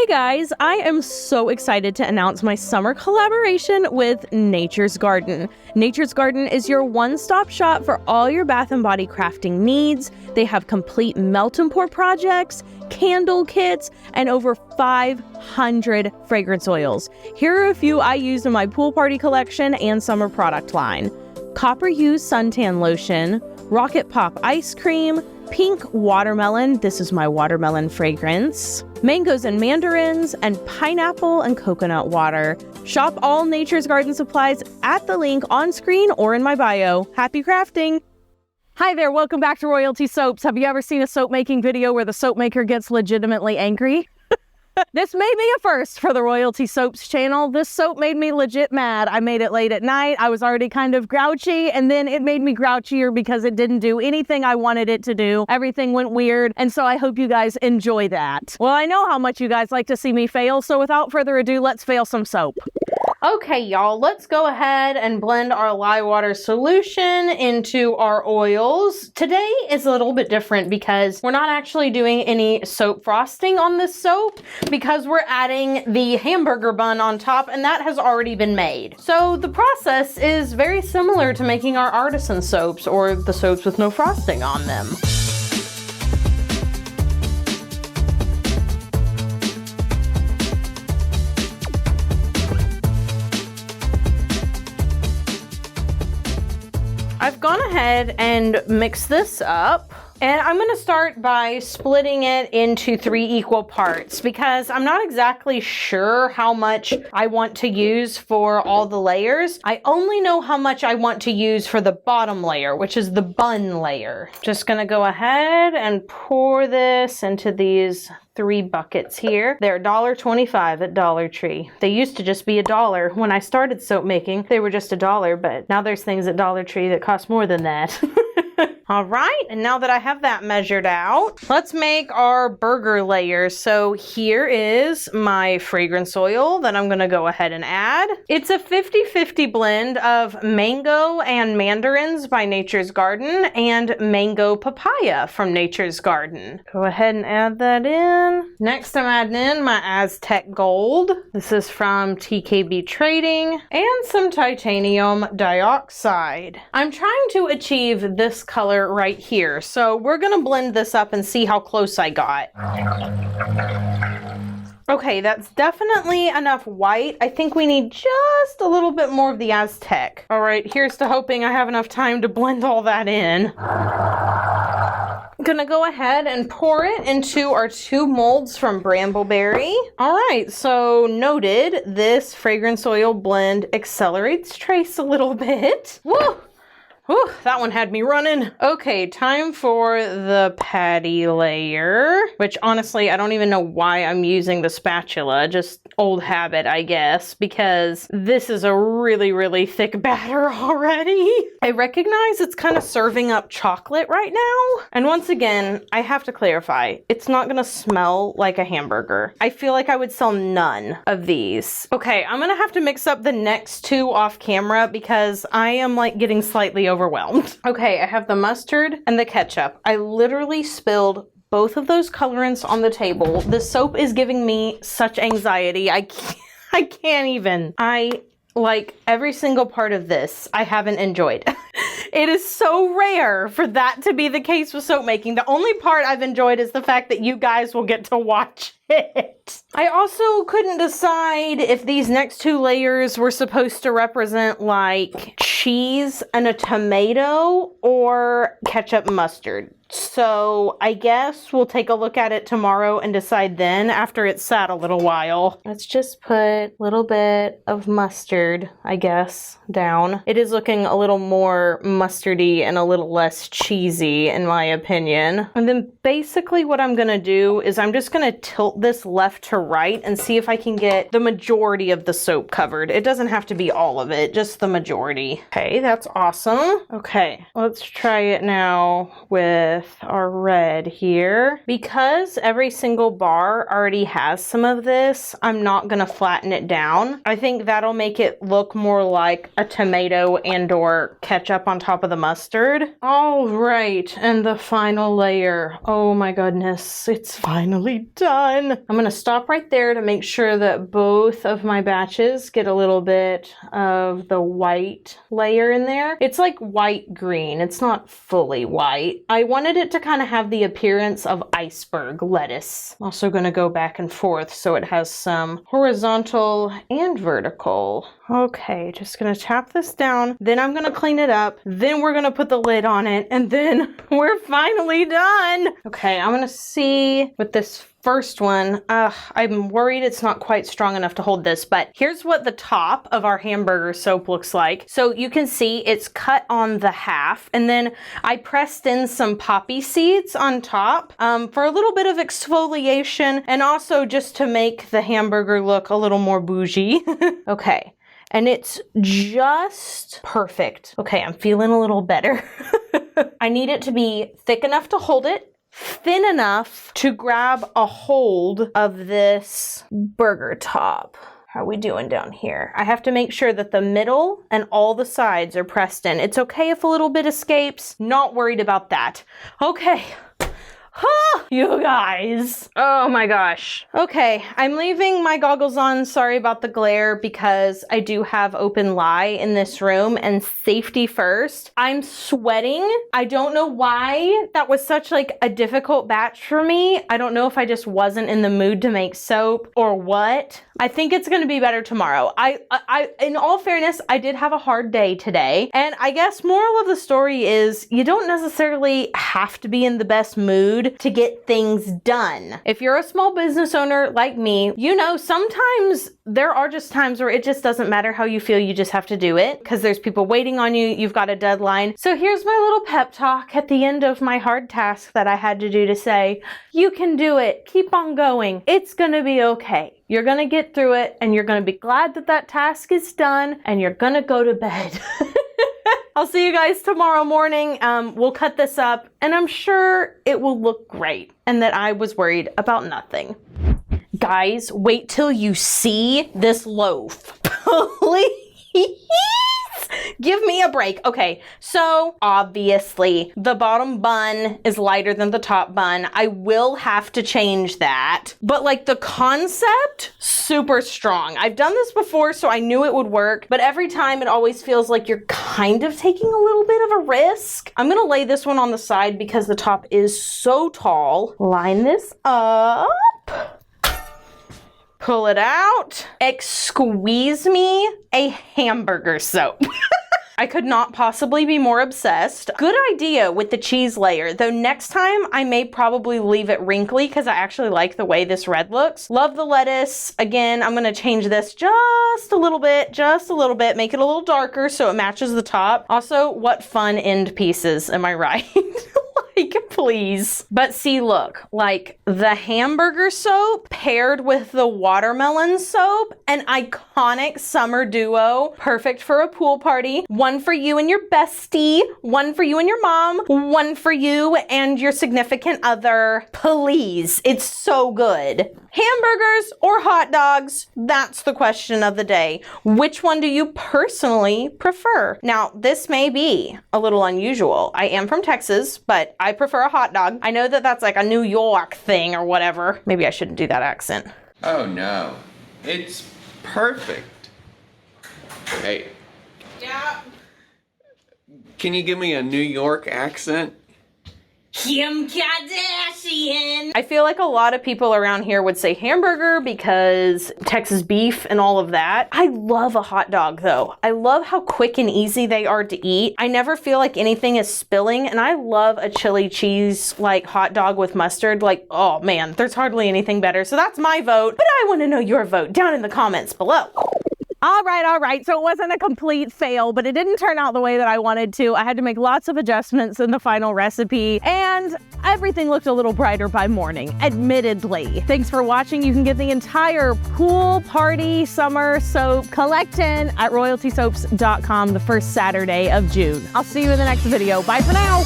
Hey guys, I am so excited to announce my summer collaboration with Nature's Garden. Nature's Garden is your one-stop shop for all your bath and body crafting needs. They have complete melt and pour projects, candle kits, and over 500 fragrance oils. Here are a few I used in my pool party collection and summer product line. Copper Hue Suntan Lotion, Rocket Pop Ice Cream, Pink Watermelon, this is my watermelon fragrance, mangoes and mandarins, and pineapple and coconut water. Shop all Nature's Garden supplies at the link on screen or in my bio. Happy crafting! Hi there, welcome back to Royalty Soaps. Have you ever seen a soap making video where the soap maker gets legitimately angry? This may be a first for the Royalty Soaps channel. This soap made me legit mad. I made it late at night. I was already kind of grouchy, and then it made me grouchier because it didn't do anything I wanted it to do. Everything went weird, and so I hope you guys enjoy that. Well, I know how much you guys like to see me fail, so without further ado, let's fail some soap. Okay, y'all, let's go ahead and blend our lye water solution into our oils. Today is a little bit different because we're not actually doing any soap frosting on this soap because we're adding the hamburger bun on top, and that has already been made. So the process is very similar to making our artisan soaps or the soaps with no frosting on them. I've gone ahead and mixed this up, and I'm going to start by splitting it into 3 equal parts because I'm not exactly sure how much I want to use for all the layers. I only know how much I want to use for the bottom layer, which is the bun layer. Just going to go ahead and pour this into these 3 buckets here. They're $1.25 at Dollar Tree. They used to just be $1. When I started soap making, they were just $1, but now there's things at Dollar Tree that cost more than that. All right, and now that I have that measured out, let's make our burger layer. So here is my fragrance oil that I'm gonna go ahead and add. It's a 50-50 blend of mango and mandarins by Nature's Garden and mango papaya from Nature's Garden. Go ahead and add that in. Next, I'm adding in my Aztec Gold. This is from TKB Trading, and some titanium dioxide. I'm trying to achieve this color right here, so we're gonna blend this up and see how close I got. Okay, that's definitely enough white. I think we need just a little bit more of the Aztec. All right, here's to hoping I have enough time to blend all that in. I'm gonna go ahead and pour it into our 2 molds from Brambleberry. All right, so noted, this fragrance oil blend accelerates trace a little bit. Woo! Whew, that one had me running. Okay, time for the patty layer, which honestly, I don't even know why I'm using the spatula, just old habit, I guess, because this is a really, really thick batter already. I recognize it's kind of serving up chocolate right now. And once again, I have to clarify, it's not gonna smell like a hamburger. I feel like I would sell none of these. Okay, I'm gonna have to mix up the next 2 off camera because I am like getting slightly overwhelmed. Okay, I have the mustard and the ketchup. I literally spilled both of those colorants on the table. This soap is giving me such anxiety. I can't even. Like every single part of this, I haven't enjoyed. It is so rare for that to be the case with soap making. The only part I've enjoyed is the fact that you guys will get to watch it. I also couldn't decide if these next 2 layers were supposed to represent like cheese and a tomato or ketchup and mustard. So I guess we'll take a look at it tomorrow and decide then after it's sat a little while. Let's just put a little bit of mustard, I guess, down. It is looking a little more mustardy and a little less cheesy in my opinion. And then basically what I'm gonna do is I'm just gonna tilt this left to right and see if I can get the majority of the soap covered. It doesn't have to be all of it, just the majority. Okay, that's awesome. Okay, let's try it now with with our red here. Because every single bar already has some of this, I'm not gonna flatten it down. I think that'll make it look more like a tomato and or ketchup on top of the mustard. All right, and the final layer. Oh my goodness, it's finally done. I'm gonna stop right there to make sure that both of my batches get a little bit of the white layer in there. It's like white green, it's not fully white. I wanted it to kind of have the appearance of iceberg lettuce. I'm also gonna go back and forth so it has some horizontal and vertical. Okay, just gonna tap this down, then I'm gonna clean it up, then we're gonna put the lid on it, and then we're finally done. Okay, I'm gonna see with this first one. I'm worried it's not quite strong enough to hold this, but here's what the top of our hamburger soap looks like. So you can see it's cut on the half, and then I pressed in some poppy seeds on top for a little bit of exfoliation and also just to make the hamburger look a little more bougie. Okay. And it's just perfect. Okay, I'm feeling a little better. I need it to be thick enough to hold it, thin enough to grab a hold of this burger top. How are we doing down here? I have to make sure that the middle and all the sides are pressed in. It's okay if a little bit escapes. Not worried about that. Okay. You guys. Oh my gosh. Okay, I'm leaving my goggles on. Sorry about the glare because I do have open lie in this room and safety first. I'm sweating. I don't know why that was such like a difficult batch for me. I don't know if I just wasn't in the mood to make soap or what. I think it's gonna be better tomorrow. In all fairness, I did have a hard day today. And I guess moral of the story is you don't necessarily have to be in the best mood to get things done. If you're a small business owner like me, you know, sometimes there are just times where it just doesn't matter how you feel, you just have to do it because there's people waiting on you, you've got a deadline. So here's my little pep talk at the end of my hard task that I had to do to say, you can do it, keep on going, it's gonna be okay. You're gonna get through it and you're gonna be glad that that task is done and you're gonna go to bed. I'll see you guys tomorrow morning. We'll cut this up and I'm sure it will look great and that I was worried about nothing. Guys, wait till you see this loaf. Please. Give me a break. Okay, so obviously the bottom bun is lighter than the top bun. I will have to change that. But like the concept, super strong. I've done this before, so I knew it would work. But every time it always feels like you're kind of taking a little bit of a risk. I'm gonna lay this one on the side because the top is so tall. Line this up. Pull it out. Squeeze me a hamburger soap. I could not possibly be more obsessed. Good idea with the cheese layer, though next time I may probably leave it wrinkly because I actually like the way this red looks. Love the lettuce. Again, I'm gonna change this just a little bit, make it a little darker so it matches the top. Also, what fun end pieces, am I right? Like, please. But see, look, like the hamburger soap paired with the watermelon soap, an iconic summer duo, perfect for a pool party. One for you and your bestie, one for you and your mom, one for you and your significant other. Please, it's so good. Hamburgers or hot dogs? That's the question of the day. Which one do you personally prefer? Now, this may be a little unusual. I am from Texas, but I prefer a hot dog. I know that that's like a New York thing or whatever. Maybe I shouldn't do that accent. Oh no, it's perfect. Hey. Yeah. Can you give me a New York accent? Kim Kardashian. I feel like a lot of people around here would say hamburger because Texas beef and all of that. I love a hot dog though. I love how quick and easy they are to eat. I never feel like anything is spilling, and I love a chili cheese like hot dog with mustard. Like, oh man, there's hardly anything better. So that's my vote, but I want to know your vote down in the comments below. All right. So it wasn't a complete fail, but it didn't turn out the way that I wanted to. I had to make lots of adjustments in the final recipe, and everything looked a little brighter by morning, admittedly. Thanks for watching. You can get the entire pool party summer soap collection at royaltysoaps.com the first Saturday of June. I'll see you in the next video. Bye for now.